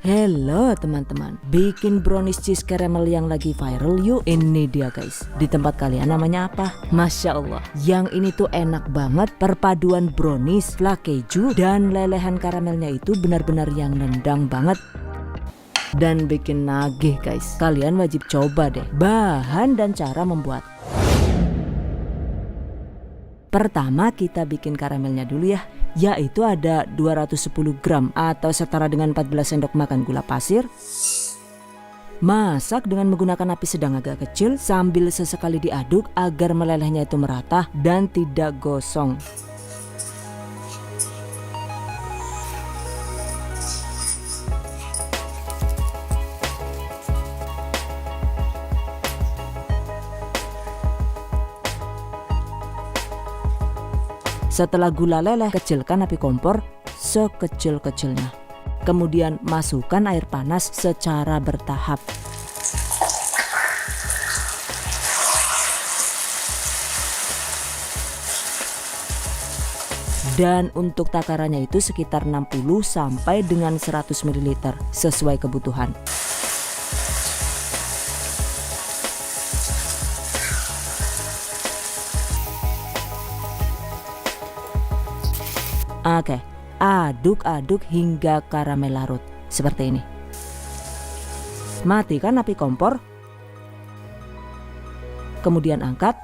Hello teman-teman, bikin brownies cheese caramel yang lagi viral yuk. Ini dia guys, di tempat kalian namanya apa? Masya Allah, yang ini tuh enak banget. Perpaduan brownies, flak keju, dan lelehan karamelnya itu benar-benar yang nendang banget dan bikin nagih guys. Kalian wajib coba deh. Bahan dan cara membuat. Pertama kita bikin karamelnya dulu ya, yaitu ada 210 gram atau setara dengan 14 sendok makan gula pasir. Masak dengan menggunakan api sedang agak kecil sambil sesekali diaduk agar melelehnya itu merata dan tidak gosong. Setelah gula leleh, kecilkan api kompor sekecil-kecilnya. Kemudian masukkan air panas secara bertahap. Dan untuk takarannya itu sekitar 60 sampai dengan 100 ml sesuai kebutuhan. Oke, aduk-aduk hingga karamel larut seperti ini. Matikan api kompor. Kemudian angkat.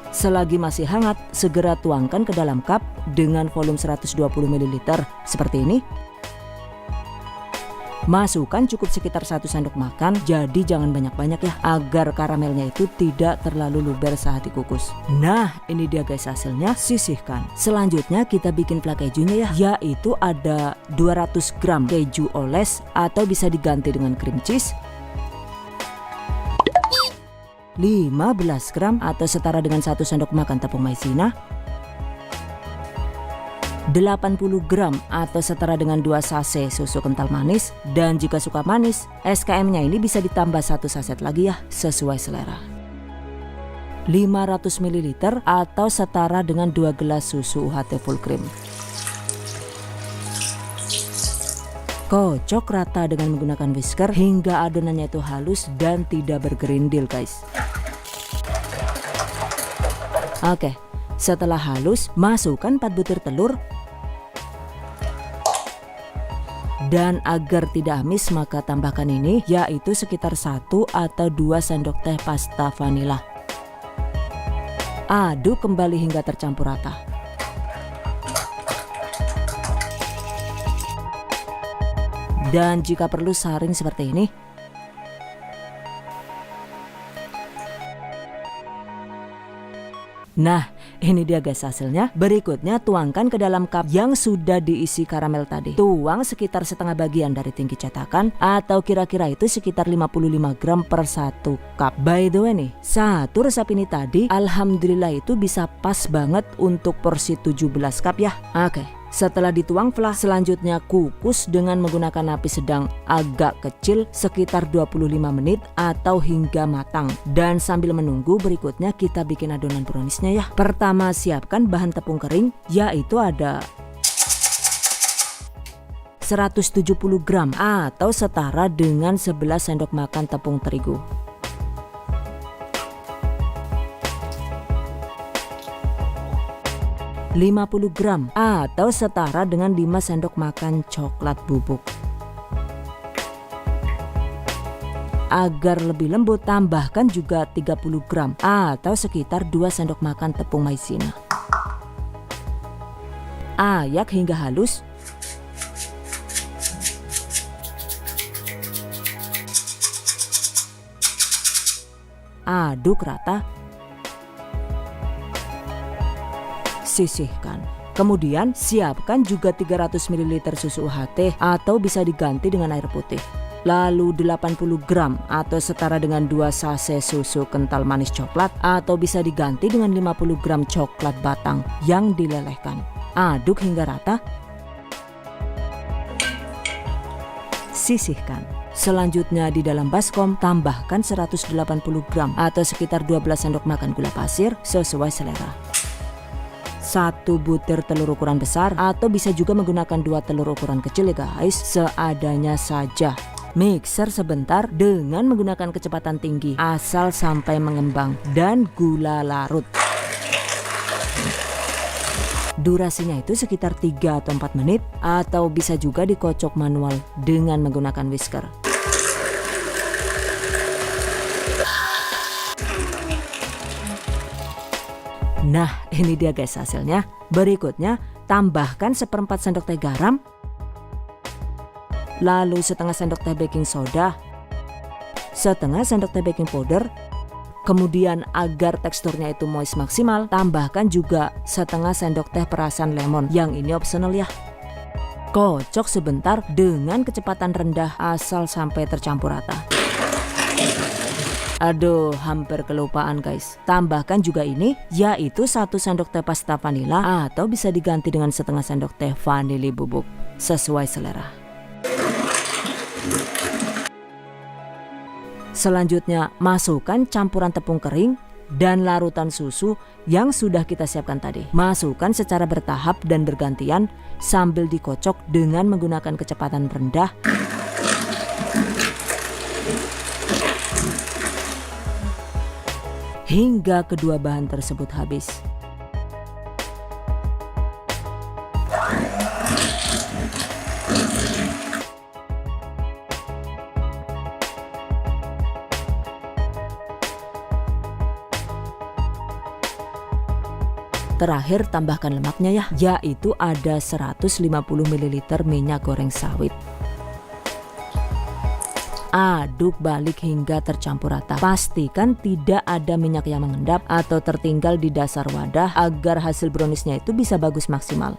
Selagi masih hangat, segera tuangkan ke dalam cup dengan volume 120 ml seperti ini. Masukkan cukup sekitar 1 sendok makan, jadi jangan banyak-banyak ya, agar karamelnya itu tidak terlalu luber saat dikukus. Nah, ini dia guys hasilnya, sisihkan. Selanjutnya kita bikin flak kejunya ya, yaitu ada 200 gram keju oles atau bisa diganti dengan cream cheese. 15 gram atau setara dengan 1 sendok makan tepung maizena. 80 gram atau setara dengan 2 sachet susu kental manis, dan jika suka manis, SKM-nya ini bisa ditambah 1 saset lagi ya, sesuai selera. 500 ml atau setara dengan 2 gelas susu UHT full cream. Kocok rata dengan menggunakan whisker hingga adonannya itu halus dan tidak bergerindil guys. Oke, setelah halus, masukkan 4 butir telur. Dan agar tidak amis maka tambahkan ini, yaitu sekitar 1 atau 2 sendok teh pasta vanila. Aduk kembali hingga tercampur rata. Dan jika perlu saring seperti ini. Nah, ini dia guys hasilnya. Berikutnya tuangkan ke dalam cup yang sudah diisi karamel tadi. Tuang sekitar setengah bagian dari tinggi cetakan atau kira-kira itu sekitar 55 gram per 1 cup. By the way nih, 1 resep ini tadi alhamdulillah itu bisa pas banget untuk porsi 17 cup ya. Oke. Setelah dituang flah, selanjutnya kukus dengan menggunakan api sedang agak kecil sekitar 25 menit atau hingga matang. Dan sambil menunggu, berikutnya kita bikin adonan browniesnya ya. Pertama siapkan bahan tepung kering, yaitu ada 170 gram atau setara dengan 11 sendok makan tepung terigu. 50 gram atau setara dengan 5 sendok makan coklat bubuk. Agar lebih lembut, tambahkan juga 30 gram atau sekitar 2 sendok makan tepung maizena. Ayak hingga halus. Aduk rata. Sisihkan. Kemudian siapkan juga 300 ml susu UHT atau bisa diganti dengan air putih. Lalu 80 gram atau setara dengan 2 sachet susu kental manis coklat atau bisa diganti dengan 50 gram coklat batang yang dilelehkan. Aduk hingga rata. Sisihkan. Selanjutnya di dalam baskom tambahkan 180 gram atau sekitar 12 sendok makan gula pasir sesuai selera. 1 butir telur ukuran besar, atau bisa juga menggunakan 2 telur ukuran kecil ya guys, seadanya saja. Mixer sebentar dengan menggunakan kecepatan tinggi asal sampai mengembang, dan gula larut. Durasinya itu sekitar 3 atau 4 menit, atau bisa juga dikocok manual dengan menggunakan whisker. Nah, ini dia guys hasilnya. Berikutnya, tambahkan 1/4 sendok teh garam, lalu setengah sendok teh baking soda, setengah sendok teh baking powder. Kemudian agar teksturnya itu moist maksimal, tambahkan juga setengah sendok teh perasan lemon, yang ini optional ya. Kocok sebentar dengan kecepatan rendah asal sampai tercampur rata. Aduh, hampir kelupaan guys. Tambahkan juga ini, yaitu 1 sendok teh pasta vanila, atau bisa diganti dengan setengah sendok teh vanili bubuk, sesuai selera. Selanjutnya, masukkan campuran tepung kering dan larutan susu yang sudah kita siapkan tadi. Masukkan secara bertahap dan bergantian sambil dikocok dengan menggunakan kecepatan rendah. Hingga kedua bahan tersebut habis. Terakhir tambahkan lemaknya ya, yaitu ada 150 ml minyak goreng sawit. Aduk balik hingga tercampur rata. Pastikan tidak ada minyak yang mengendap atau tertinggal di dasar wadah agar hasil browniesnya itu bisa bagus maksimal.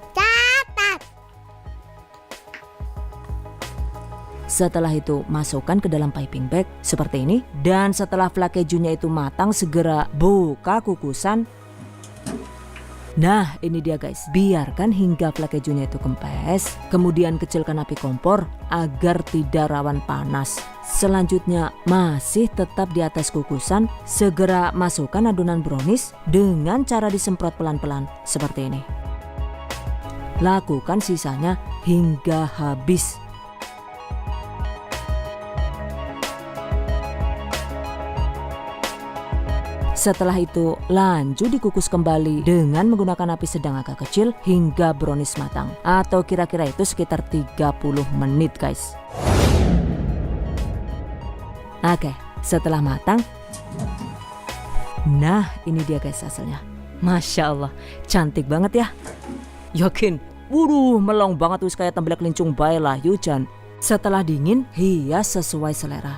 Setelah itu masukkan ke dalam piping bag seperti ini, dan setelah flake kejunya itu matang segera buka kukusan. Nah ini dia guys, biarkan hingga flake kejunya itu kempes, kemudian kecilkan api kompor agar tidak rawan panas. Selanjutnya masih tetap di atas kukusan, segera masukkan adonan brownies dengan cara disemprot pelan-pelan seperti ini. Lakukan sisanya hingga habis. Setelah itu lanjut dikukus kembali dengan menggunakan api sedang agak kecil hingga brownies matang, atau kira-kira itu sekitar 30 menit guys. Oke, setelah matang, nah ini dia guys hasilnya. Masya Allah, cantik banget ya. Yakin, waduh melong banget tuh kayak temblek lincung bae lah Yujan. Setelah dingin, hias sesuai selera.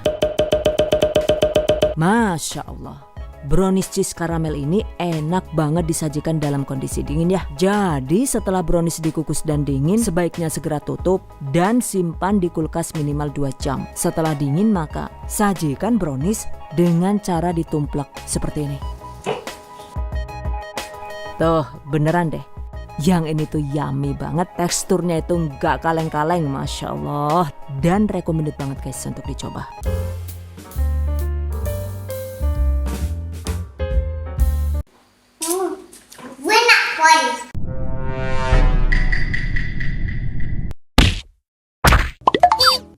Masya Allah. Brownies cheese caramel ini enak banget disajikan dalam kondisi dingin ya. Jadi setelah brownies dikukus dan dingin, sebaiknya segera tutup dan simpan di kulkas minimal 2 jam. Setelah dingin maka sajikan brownies dengan cara ditumplek seperti ini. Tuh beneran deh, yang ini tuh yummy banget. Teksturnya itu nggak kaleng-kaleng, Masya Allah. Dan recommended banget guys untuk dicoba.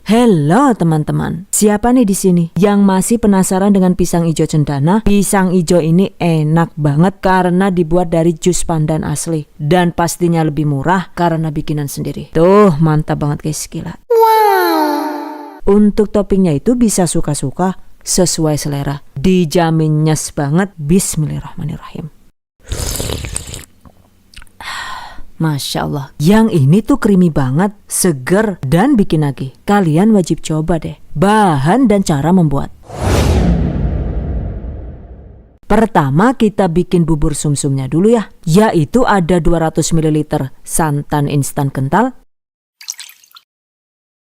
Halo teman-teman, siapa nih di sini yang masih penasaran dengan pisang hijau cendana? Pisang hijau ini enak banget karena dibuat dari jus pandan asli dan pastinya lebih murah karena bikinan sendiri. Tuh mantap banget guys, gila. Wow. Untuk toppingnya itu bisa suka-suka sesuai selera. Dijamin nyes banget. Bismillahirrahmanirrahim. Masya Allah, yang ini tuh creamy banget, seger, dan bikin nagih. Kalian wajib coba deh. Bahan dan cara membuat. Pertama kita bikin bubur sumsumnya dulu ya, yaitu ada 200 ml santan instan kental.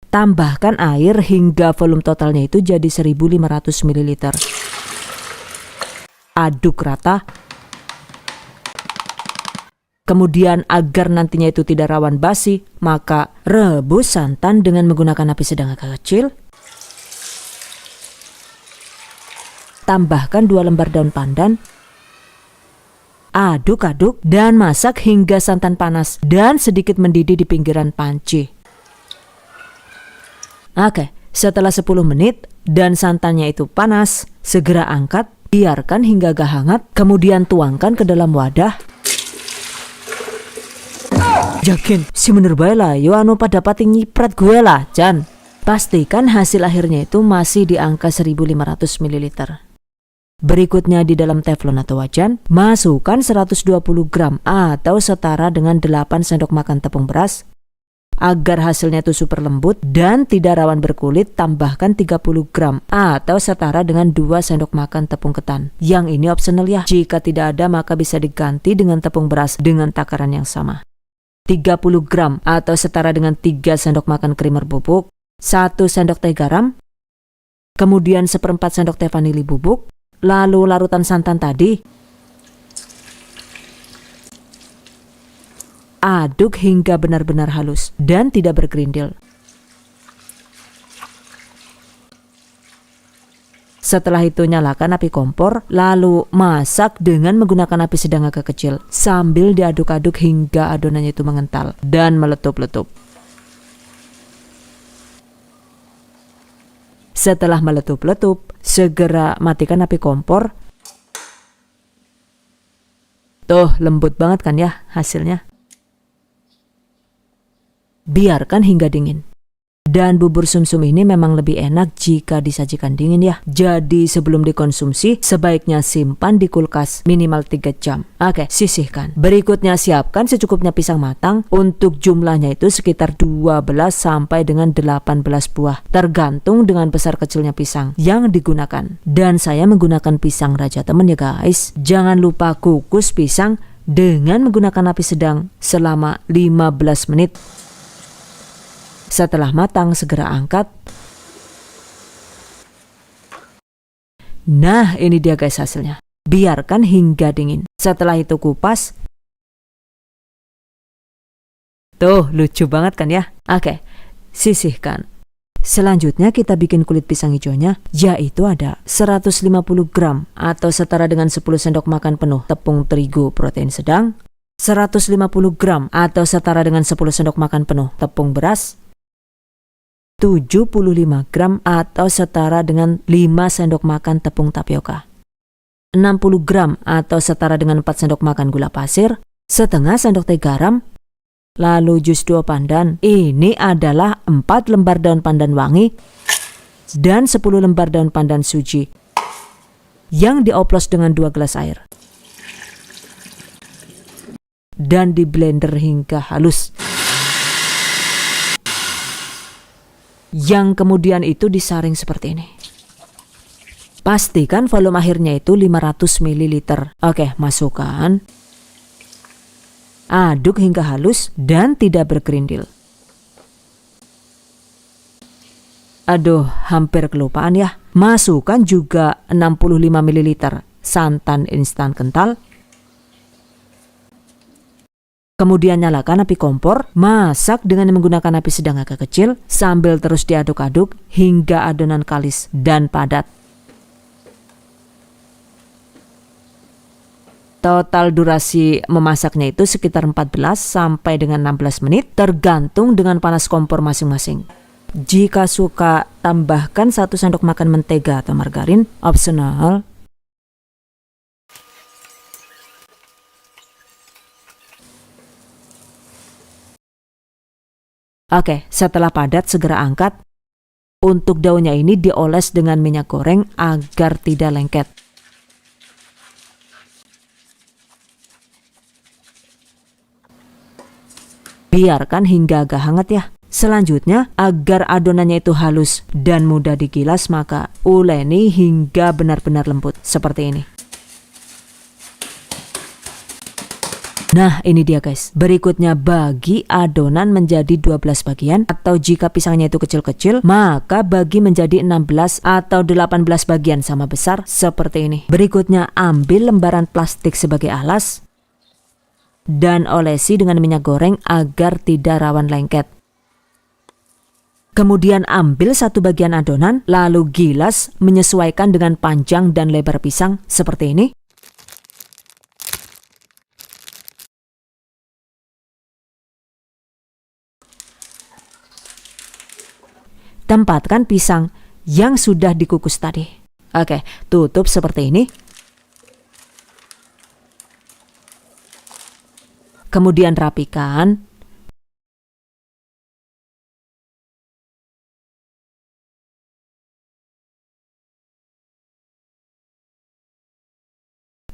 Tambahkan air hingga volume totalnya itu jadi 1500 ml. Aduk rata. Kemudian agar nantinya itu tidak rawan basi, maka rebus santan dengan menggunakan api sedang agak kecil. Tambahkan 2 lembar daun pandan. Aduk-aduk dan masak hingga santan panas dan sedikit mendidih di pinggiran panci. Oke, setelah 10 menit dan santannya itu panas, segera angkat, biarkan hingga agak hangat, kemudian tuangkan ke dalam wadah. Yakin, si bener bae lah, yo anu pada pati nyiprat gue lah, Jan. Pastikan hasil akhirnya itu masih di angka 1500 ml. Berikutnya di dalam teflon atau wajan, masukkan 120 gram atau setara dengan 8 sendok makan tepung beras. Agar hasilnya itu super lembut dan tidak rawan berkulit, tambahkan 30 gram atau setara dengan 2 sendok makan tepung ketan. Yang ini optional ya, jika tidak ada maka bisa diganti dengan tepung beras dengan takaran yang sama. 30 gram atau setara dengan 3 sendok makan krimer bubuk, 1 sendok teh garam, kemudian 1/4 sendok teh vanili bubuk, lalu larutan santan tadi. Aduk hingga benar-benar halus dan tidak bergerindil. Setelah itu nyalakan api kompor, lalu masak dengan menggunakan api sedang agak kecil sambil diaduk-aduk hingga adonannya itu mengental dan meletup-letup. Setelah meletup-letup, segera matikan api kompor. Tuh, lembut banget kan ya hasilnya. Biarkan hingga dingin. Dan bubur sumsum ini memang lebih enak jika disajikan dingin ya. Jadi sebelum dikonsumsi, sebaiknya simpan di kulkas minimal 3 jam. Oke, sisihkan. Berikutnya siapkan secukupnya pisang matang. Untuk jumlahnya itu sekitar 12 sampai dengan 18 buah. Tergantung dengan besar kecilnya pisang yang digunakan. Dan saya menggunakan pisang Raja Temen ya guys. Jangan lupa kukus pisang dengan menggunakan api sedang selama 15 menit. Setelah matang, segera angkat. Nah, ini dia guys hasilnya. Biarkan hingga dingin. Setelah itu kupas. Tuh, lucu banget kan ya? Oke, sisihkan. Selanjutnya kita bikin kulit pisang hijaunya, yaitu ada 150 gram atau setara dengan 10 sendok makan penuh tepung terigu protein sedang, 150 gram atau setara dengan 10 sendok makan penuh tepung beras, 75 gram atau setara dengan 5 sendok makan tepung tapioka, 60 gram atau setara dengan 4 sendok makan gula pasir, setengah sendok teh garam, lalu jus 2 pandan. Ini adalah 4 lembar daun pandan wangi dan 10 lembar daun pandan suji yang dioplos dengan 2 gelas air dan di blender hingga halus. Yang kemudian itu disaring seperti ini. Pastikan volume akhirnya itu 500 ml. Oke, masukkan. Aduk hingga halus dan tidak bergerindil. Aduh, hampir kelupaan ya. Masukkan juga 65 ml santan instan kental. Kemudian nyalakan api kompor, masak dengan menggunakan api sedang agak kecil sambil terus diaduk-aduk hingga adonan kalis dan padat. Total durasi memasaknya itu sekitar 14 sampai dengan 16 menit tergantung dengan panas kompor masing-masing. Jika suka, tambahkan 1 sendok makan mentega atau margarin, opsional. Oke, setelah padat segera angkat. Untuk daunnya ini dioles dengan minyak goreng agar tidak lengket. Biarkan hingga agak hangat ya. Selanjutnya, agar adonannya itu halus dan mudah digilas, maka uleni hingga benar-benar lembut seperti ini. Nah, ini dia guys. Berikutnya bagi adonan menjadi 12 bagian, atau jika pisangnya itu kecil-kecil, maka bagi menjadi 16 atau 18 bagian sama besar seperti ini. Berikutnya ambil lembaran plastik sebagai alas dan olesi dengan minyak goreng agar tidak rawan lengket. Kemudian ambil satu bagian adonan, lalu gilas menyesuaikan dengan panjang dan lebar pisang seperti ini. tempatkan pisang yang sudah dikukus tadi. Oke, tutup seperti ini. Kemudian rapikan.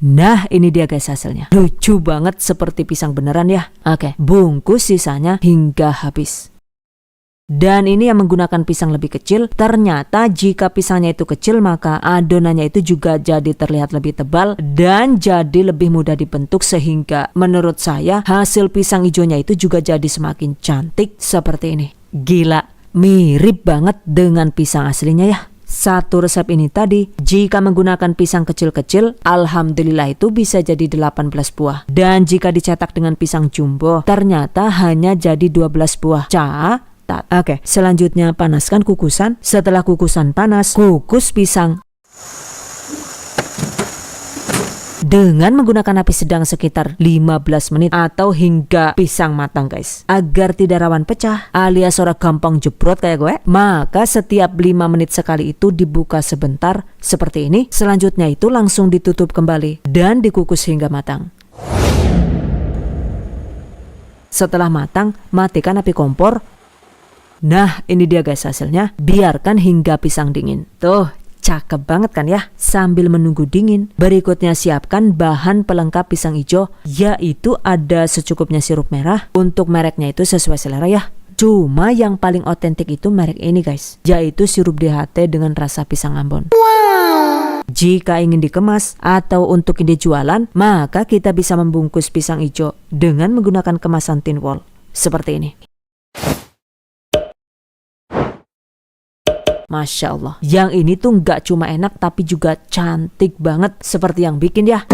Nah, ini dia guys hasilnya. Lucu banget seperti pisang beneran ya. Oke, bungkus sisanya hingga habis. Dan ini yang menggunakan pisang lebih kecil. Ternyata jika pisangnya itu kecil, maka adonannya itu juga jadi terlihat lebih tebal dan jadi lebih mudah dibentuk, sehingga menurut saya hasil pisang hijaunya itu juga jadi semakin cantik seperti ini. Gila, mirip banget dengan pisang aslinya ya. Satu resep ini tadi, jika menggunakan pisang kecil-kecil, alhamdulillah itu bisa jadi 18 buah. Dan jika dicetak dengan pisang jumbo, ternyata hanya jadi 12 buah. Catat. Oke, selanjutnya panaskan kukusan. Setelah kukusan panas, kukus pisang dengan menggunakan api sedang sekitar 15 menit atau hingga pisang matang guys. Agar tidak rawan pecah alias ora gampang jebrot kayak gue, maka setiap 5 menit sekali itu dibuka sebentar seperti ini. Selanjutnya itu langsung ditutup kembali dan dikukus hingga matang. Setelah matang, matikan api kompor. Nah, ini dia guys hasilnya. Biarkan hingga pisang dingin. Tuh, cakep banget kan ya. Sambil menunggu dingin, berikutnya siapkan bahan pelengkap pisang hijau, yaitu ada secukupnya sirup merah. Untuk mereknya itu sesuai selera ya. Cuma yang paling otentik itu merek ini guys, yaitu sirup DHT dengan rasa pisang Ambon. Jika ingin dikemas atau untuk ide jualan, maka kita bisa membungkus pisang hijau dengan menggunakan kemasan tin wall seperti ini. Masya Allah, yang ini tuh nggak cuma enak tapi juga cantik banget seperti yang bikin ya.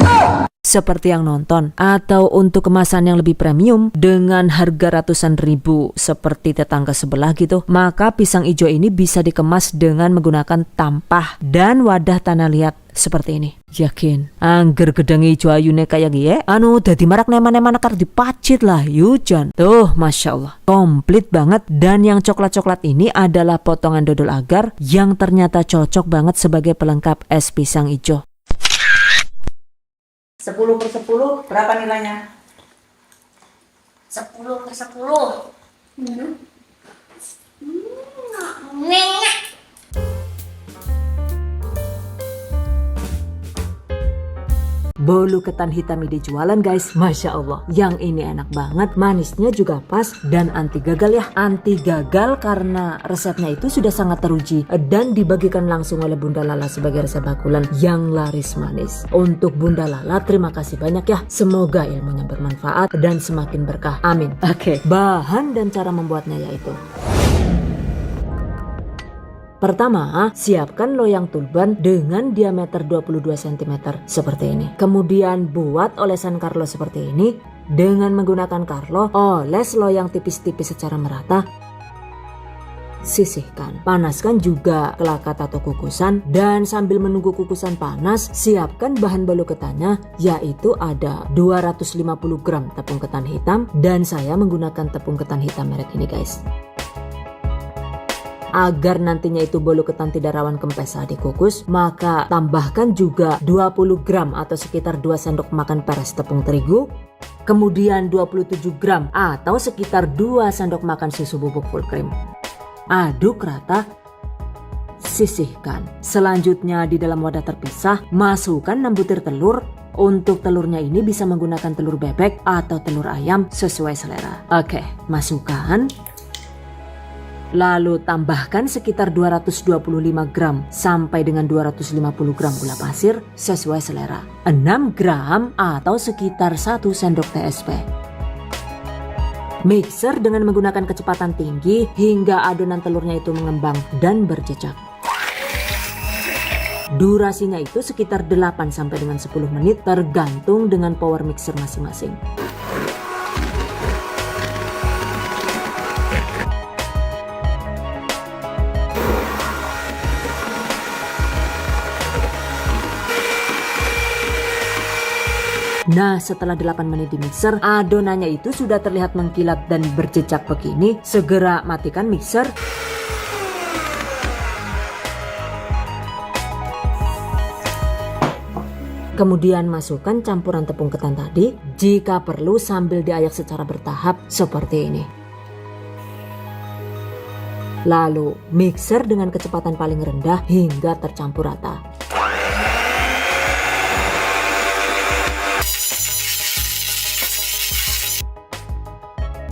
Seperti yang nonton. Atau untuk kemasan yang lebih premium dengan harga ratusan ribu seperti tetangga sebelah gitu, maka pisang hijau ini bisa dikemas dengan menggunakan tampah dan wadah tanah liat seperti ini. Yakin angger gedang hijau ayune kayak gini dadi marak neman-neman akar dipacit lah yujan. Tuh Masya Allah, komplit banget. Dan yang coklat-coklat ini adalah potongan dodol agar yang ternyata cocok banget sebagai pelengkap es pisang hijau. 10/10 berapa nilainya? 10/10. Nenek. Bolu ketan hitam ide jualan guys, Masya Allah. Yang ini enak banget, manisnya juga pas dan anti gagal ya. Anti gagal karena resepnya itu sudah sangat teruji dan dibagikan langsung oleh Bunda Lala sebagai resep bakulan yang laris manis. Untuk Bunda Lala terima kasih banyak ya. Semoga ilmunya bermanfaat dan semakin berkah, amin. Oke, bahan dan cara membuatnya yaitu: pertama, siapkan loyang tulban dengan diameter 22 cm seperti ini. Kemudian buat olesan Carlo seperti ini. Dengan menggunakan Carlo, oles loyang tipis-tipis secara merata. Sisihkan. Panaskan juga kelakat atau kukusan. Dan sambil menunggu kukusan panas, siapkan bahan bolu ketannya, yaitu ada 250 gram tepung ketan hitam. Dan saya menggunakan tepung ketan hitam merek ini guys. Agar nantinya itu bolu ketan tidak rawan kempes saat dikukus, maka tambahkan juga 20 gram atau sekitar 2 sendok makan peres tepung terigu. Kemudian 27 gram atau sekitar 2 sendok makan susu bubuk full cream. Aduk rata, sisihkan. Selanjutnya di dalam wadah terpisah, masukkan 6 butir telur. Untuk telurnya ini bisa menggunakan telur bebek atau telur ayam sesuai selera. Oke, masukkan. Lalu tambahkan sekitar 225 gram sampai dengan 250 gram gula pasir sesuai selera. 6 gram atau sekitar 1 sendok TSP. Mixer dengan menggunakan kecepatan tinggi hingga adonan telurnya itu mengembang dan berjejak. Durasinya itu sekitar 8 sampai dengan 10 menit tergantung dengan power mixer masing-masing. Nah, setelah 8 menit di mixer, adonannya itu sudah terlihat mengkilat dan berjejak begini. Segera matikan mixer. Kemudian masukkan campuran tepung ketan tadi, jika perlu sambil diayak secara bertahap seperti ini. Lalu mixer dengan kecepatan paling rendah hingga tercampur rata.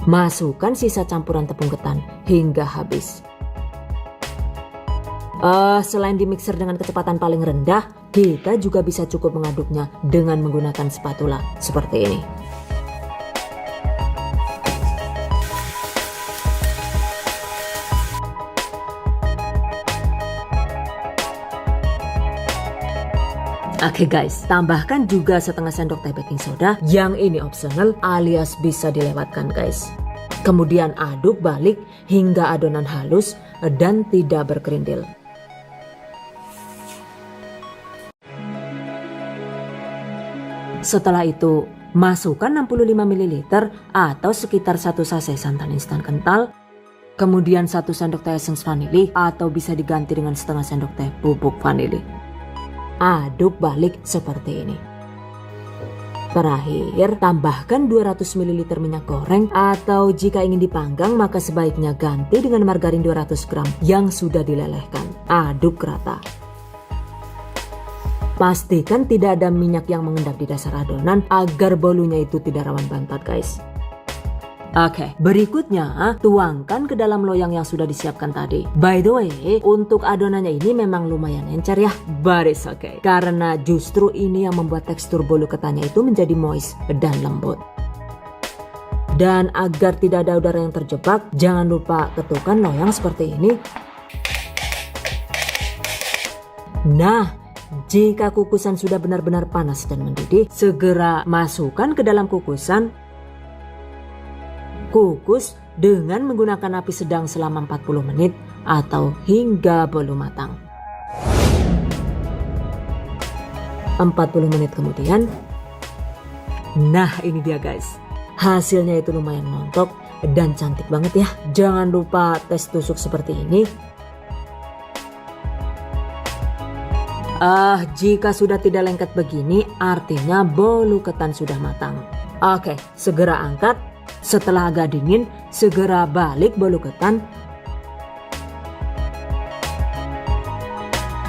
Masukkan sisa campuran tepung ketan hingga habis. Selain di mixer dengan kecepatan paling rendah, kita juga bisa cukup mengaduknya dengan menggunakan spatula seperti ini. Oke guys, tambahkan juga setengah sendok teh baking soda, yang ini optional alias bisa dilewatkan guys. Kemudian aduk balik hingga adonan halus dan tidak berkerindil. Setelah itu, masukkan 65 ml atau sekitar 1 sachet santan instan kental. Kemudian 1 sendok teh essence vanili atau bisa diganti dengan setengah sendok teh bubuk vanili. Aduk balik seperti ini. Terakhir, tambahkan 200 ml minyak goreng atau jika ingin dipanggang maka sebaiknya ganti dengan margarin 200 gram yang sudah dilelehkan. Aduk rata. Pastikan tidak ada minyak yang mengendap di dasar adonan agar bolunya itu tidak rawan bantat guys. Oke, berikutnya tuangkan ke dalam loyang yang sudah disiapkan tadi. By the way, untuk adonannya ini memang lumayan encer ya, but it's okay. Karena justru ini yang membuat tekstur bolu ketannya itu menjadi moist dan lembut. Dan agar tidak ada udara yang terjebak, jangan lupa ketukkan loyang seperti ini. Nah, jika kukusan sudah benar-benar panas dan mendidih, segera masukkan ke dalam kukusan. Kukus dengan menggunakan api sedang selama 40 menit atau hingga bolu matang. 40 menit kemudian, nah ini dia guys. Hasilnya itu lumayan montok dan cantik banget ya. Jangan lupa tes tusuk seperti ini. Jika sudah tidak lengket begini, artinya bolu ketan sudah matang. Oke, segera angkat. Setelah agak dingin, segera balik bolu ketan.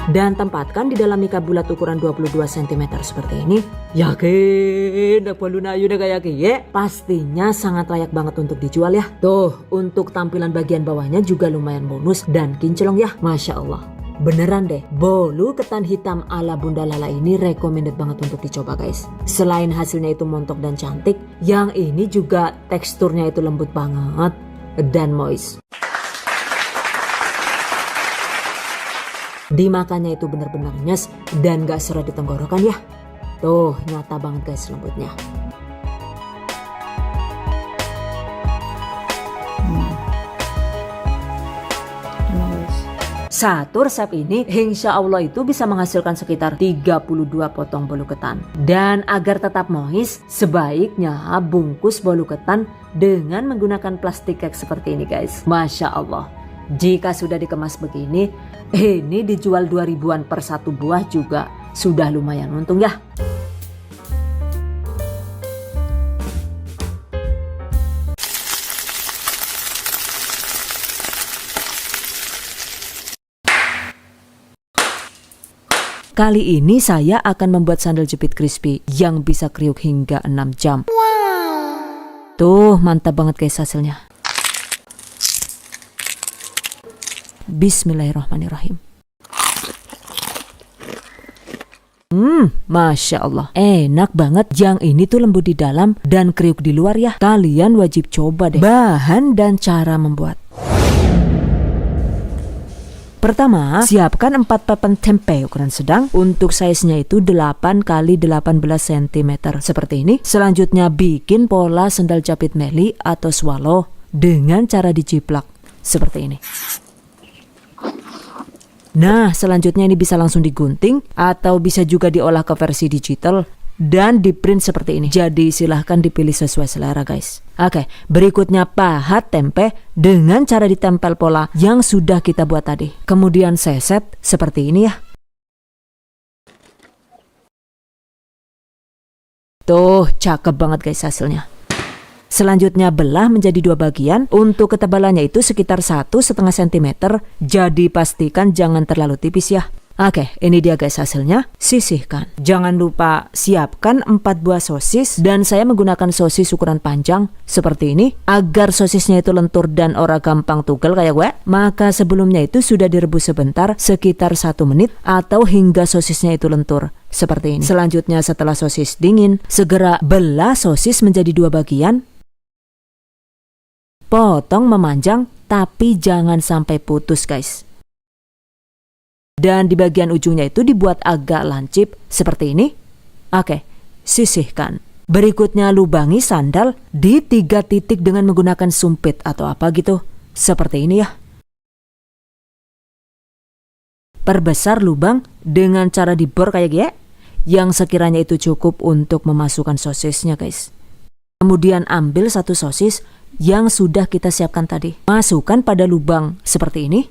Dan tempatkan di dalam mika bulat ukuran 22 cm seperti ini. Yakin, bolu nayu udah kayak ya? Pastinya sangat layak banget untuk dijual ya. Tuh, untuk tampilan bagian bawahnya juga lumayan bonus dan kinclong ya. Masya Allah. Beneran deh, bolu ketan hitam ala Bunda Lala ini recommended banget untuk dicoba guys. Selain hasilnya itu montok dan cantik, yang ini juga teksturnya itu lembut banget dan moist. Dimakannya itu bener-bener nyes dan gak seret di tenggorokan ya. Tuh, nyata banget guys lembutnya. Satu resep ini insya Allah itu bisa menghasilkan sekitar 32 potong bolu ketan. Dan agar tetap moist, sebaiknya bungkus bolu ketan dengan menggunakan plastik cake seperti ini guys. Masya Allah. Jika sudah dikemas begini, ini dijual 2.000-an per satu buah juga sudah lumayan untung ya. Kali ini saya akan membuat sandal jepit crispy yang bisa kriuk hingga 6 jam. Tuh, mantap banget guys hasilnya. Bismillahirrahmanirrahim. Masya Allah, enak banget. Yang ini tuh lembut di dalam dan kriuk di luar ya. Kalian wajib coba deh. Bahan dan cara membuat. Pertama, siapkan 4 papan tempe ukuran sedang. Untuk size-nya itu 8 x 18 cm seperti ini. Selanjutnya bikin pola sendal jepit meli atau swallow dengan cara dijiplak seperti ini. Nah, selanjutnya ini bisa langsung digunting atau bisa juga diolah ke versi digital dan di print seperti ini. Jadi silahkan dipilih sesuai selera guys. Oke, berikutnya pahat tempe dengan cara ditempel pola yang sudah kita buat tadi. Kemudian seset seperti ini ya. Tuh, cakep banget guys hasilnya. Selanjutnya belah menjadi 2 bagian. Untuk ketebalannya itu sekitar 1,5 cm. Jadi pastikan jangan terlalu tipis ya. Oke, ini dia guys hasilnya. Sisihkan. Jangan lupa siapkan 4 buah sosis dan saya menggunakan sosis ukuran panjang seperti ini agar sosisnya itu lentur dan ora gampang tugel kayak gue. Maka sebelumnya itu sudah direbus sebentar sekitar 1 menit atau hingga sosisnya itu lentur seperti ini. Selanjutnya setelah sosis dingin, segera belah sosis menjadi 2 bagian. Potong memanjang tapi jangan sampai putus guys. Dan di bagian ujungnya itu dibuat agak lancip seperti ini. Oke, sisihkan. Berikutnya lubangi sandal di 3 titik dengan menggunakan sumpit atau apa gitu. Seperti ini ya. Perbesar lubang dengan cara dibor kayak gini. Yang sekiranya itu cukup untuk memasukkan sosisnya guys. Kemudian ambil 1 sosis yang sudah kita siapkan tadi. Masukkan pada lubang seperti ini.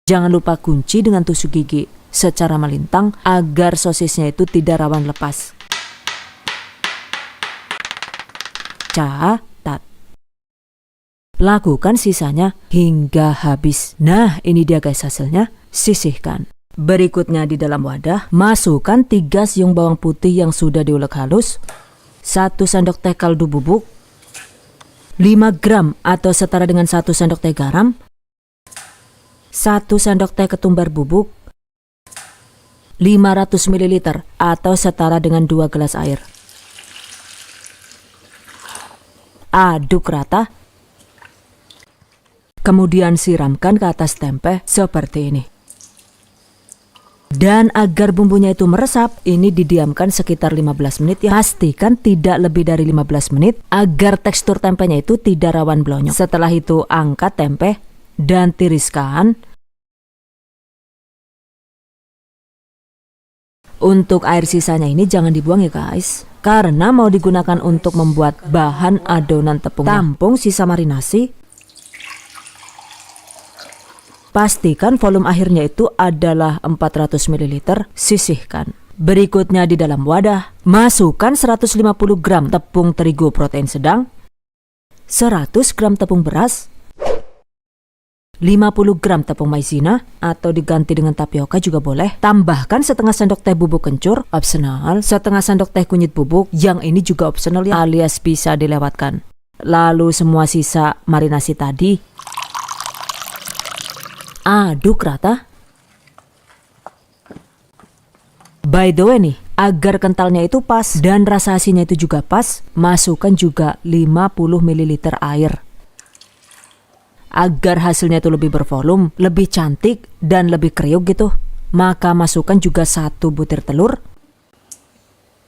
Jangan lupa kunci dengan tusuk gigi secara melintang agar sosisnya itu tidak rawan lepas. Catat. Lakukan sisanya hingga habis. Nah, ini dia guys hasilnya. Sisihkan. Berikutnya di dalam wadah, masukkan 3 siung bawang putih yang sudah diulek halus, 1 sendok teh kaldu bubuk, 5 gram atau setara dengan 1 sendok teh garam, 1 sendok teh ketumbar bubuk, 500 ml atau setara dengan 2 gelas air. Aduk rata. Kemudian siramkan ke atas tempe seperti ini. Dan agar bumbunya itu meresap, ini didiamkan sekitar 15 menit ya. Pastikan tidak lebih dari 15 menit agar tekstur tempenya itu tidak rawan blonyok. Setelah itu angkat tempe dan tiriskan. Untuk air sisanya ini jangan dibuang ya guys, karena mau digunakan untuk membuat bahan adonan tepungnya. Tampung sisa marinasi. Pastikan volume akhirnya itu adalah 400 ml. Sisihkan. Berikutnya di dalam wadah, masukkan 150 gram tepung terigu protein sedang, 100 gram tepung beras, 50 gram tepung maizena atau diganti dengan tapioka juga boleh. Tambahkan setengah sendok teh bubuk kencur, opsional. Setengah sendok teh kunyit bubuk, yang ini juga opsional ya, alias bisa dilewatkan. Lalu semua sisa marinasi tadi aduk rata. By the way nih, agar kentalnya itu pas dan rasa asinnya itu juga pas, masukkan juga 50 ml air. Agar hasilnya itu lebih bervolume, lebih cantik, dan lebih kriuk gitu, maka masukkan juga 1 butir telur.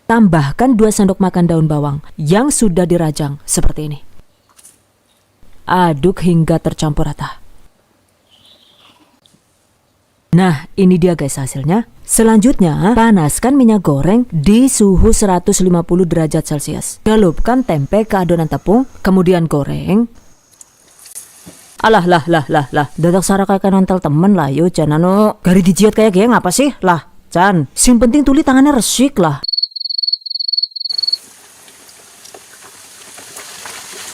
Tambahkan 2 sendok makan daun bawang yang sudah dirajang seperti ini. Aduk hingga tercampur rata. Nah, ini dia guys hasilnya. Selanjutnya, panaskan minyak goreng di suhu 150 derajat Celcius. Celupkan tempe ke adonan tepung, kemudian goreng. Alah, dadak sara kayak nontel temen lah, yo Chan, gari dijiat kayak gini ngapa sih? Lah, Chan, sing penting tuli tangannya resik lah.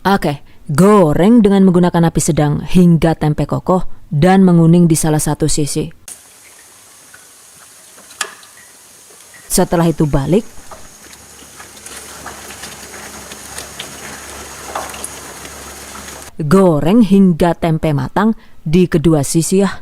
Oke, goreng dengan menggunakan api sedang hingga tempe kokoh dan menguning di salah satu sisi. Setelah itu balik. Goreng hingga tempe matang di kedua sisi ya.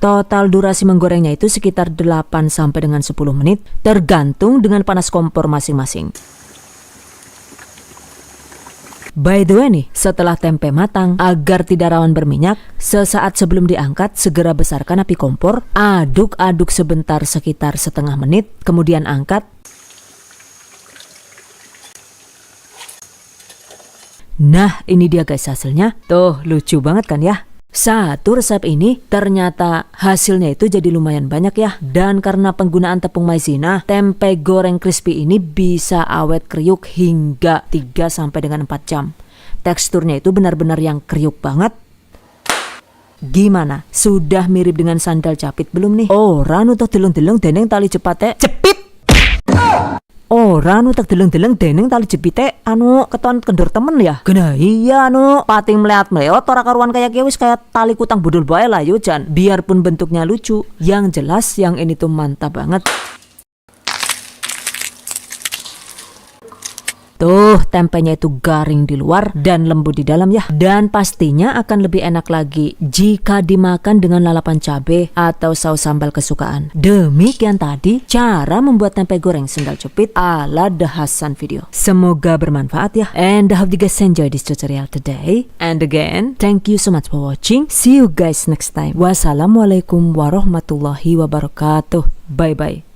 Total durasi menggorengnya itu sekitar 8 sampai dengan 10 menit, tergantung dengan panas kompor masing-masing. By the way nih, setelah tempe matang, agar tidak rawan berminyak, sesaat sebelum diangkat, segera besarkan api kompor, aduk-aduk sebentar sekitar setengah menit, kemudian angkat. Nah, ini dia guys hasilnya. Tuh, lucu banget kan ya? Satu resep ini ternyata hasilnya itu jadi lumayan banyak ya. Dan karena penggunaan tepung maizena, tempe goreng crispy ini bisa awet kriuk hingga 3 sampai dengan 4 jam. Teksturnya itu benar-benar yang kriuk banget. Gimana? Sudah mirip dengan sandal capit belum nih? Ora nu tak deleng-deleng deneng tali jepate cepit. Ora nu tak deleng-deleng deneng tali jepite anu keton kendor temen ya. Gena iya anu pating meleot-meleot ora karuan kayak wis kayak tali kutang budul bae lah yo Jan. Biarpun bentuknya lucu, yang jelas yang ini tuh mantap banget. Tuh, tempenya itu garing di luar dan lembut di dalam ya. Dan pastinya akan lebih enak lagi jika dimakan dengan lalapan cabai atau saus sambal kesukaan. Demikian tadi cara membuat tempe goreng sendal jepit ala The Hasan video. Semoga bermanfaat ya. And I hope you guys enjoy this tutorial today. And again, thank you so much for watching. See you guys next time. Wassalamualaikum warahmatullahi wabarakatuh. Bye bye.